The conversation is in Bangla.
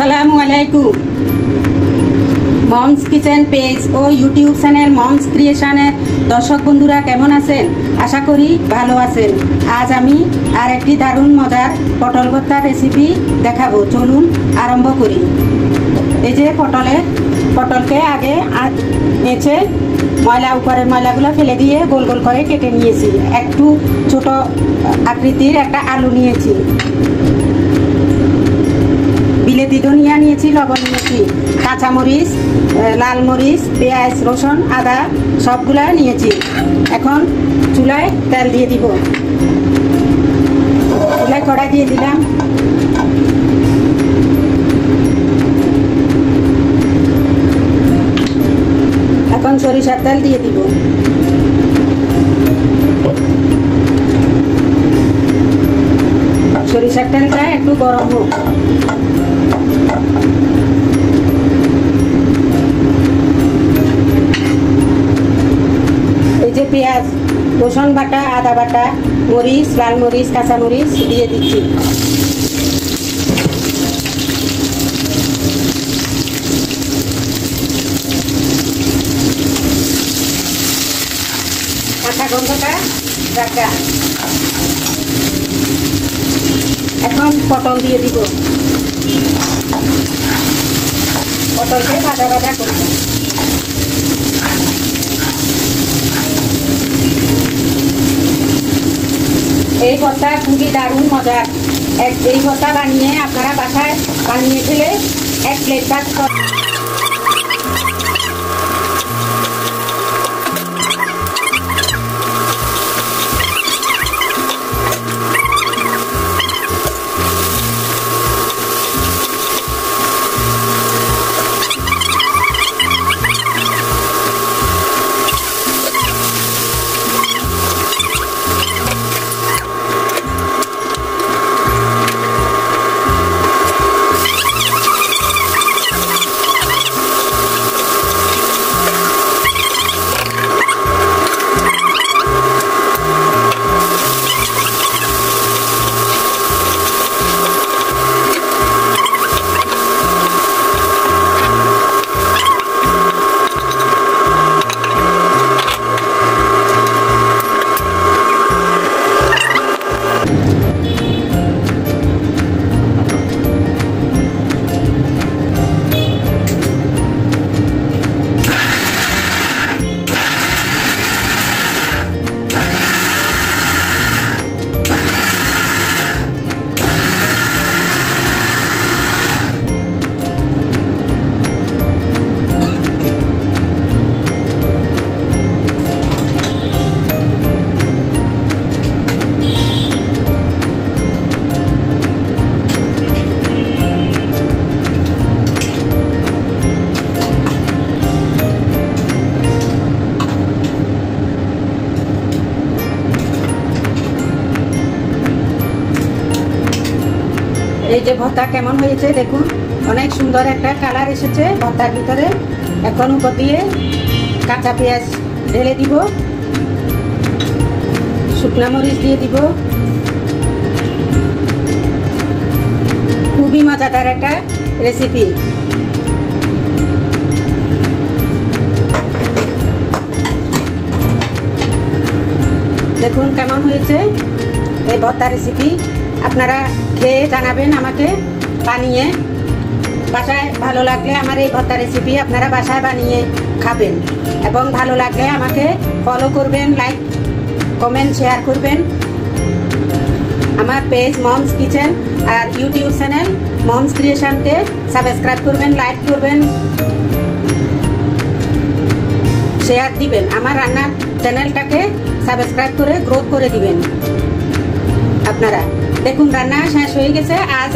আসসালামু আলাইকুম। মমস কিচেন পেজ ও ইউটিউব চ্যানেল মমস ক্রিয়েশনের দর্শক বন্ধুরা কেমন আছেন? আশা করি ভালো আছেন। আজ আমি আর একটি দারুণ মজার পটল ভর্তার রেসিপি দেখাবো। চলুন আরম্ভ করি। এই যে পটলকে আগে নেচে উপরের ময়লাগুলো ফেলে দিয়ে গোল গোল করে কেটে নিয়েছি। একটু ছোট আকৃতির একটা আলু নিয়েছি, বিলেতি ধনিয়া নিয়েছি, লবণ নিয়েছি, কাঁচামরিচ, লাল মরিচ, পেঁয়াজ, রসুন, আদা সবগুলা নিয়েছি। এখন চুলায় তেল দিয়ে দিব। চুলায় কড়াই দিয়ে দিলাম। এখন সরিষার তেল দিয়ে দিব। সরিষার তেলটা একটু গরম হোক। এই যে পেঁয়াজ, রসুন বাটা, আদা বাটা, মরিচ, লাল মরিচ, কাঁচা মরিচ দিয়ে দিচ্ছি। কাঁচা গন্ধটা রাখা। এখন পটল দিয়ে দিব। পটলকে ভাজা ভাজা করব। এই ভর্তা খুবই দারুণ মজার। এই ভর্তা বানিয়ে আপনারা বাসায় বানিয়ে ফেলে এক প্লেট ভাত। এই যে ভর্তা কেমন হয়েছে দেখুন, অনেক সুন্দর একটা কালার এসেছে ভর্তার ভিতরে। এখন উপর দিয়ে কাঁচা পেঁয়াজ ঢেলে দিব, শুকনা মরিচ দিয়ে দিব। খুবই মজাদার একটা রেসিপি। দেখুন কেমন হয়েছে এই ভর্তা রেসিপি। আপনারা খেয়ে জানাবেন আমাকে বানিয়ে। বাসায় ভালো লাগলে আমার এই ভর্তা রেসিপি আপনারা বাসায় বানিয়ে খাবেন এবং ভালো লাগলে আমাকে ফলো করবেন, লাইক, কমেন্ট, শেয়ার করবেন। আমার পেজ মমস কিচেন আর ইউটিউব চ্যানেল মমস ক্রিয়েশনকে সাবস্ক্রাইব করবেন, লাইক করবেন, শেয়ার দিবেন। আমার রান্নার চ্যানেলটাকে সাবস্ক্রাইব করে গ্রোথ করে দিবেন আপনারা। দেখুন রান্না শেষ হয়ে গেছে। আজ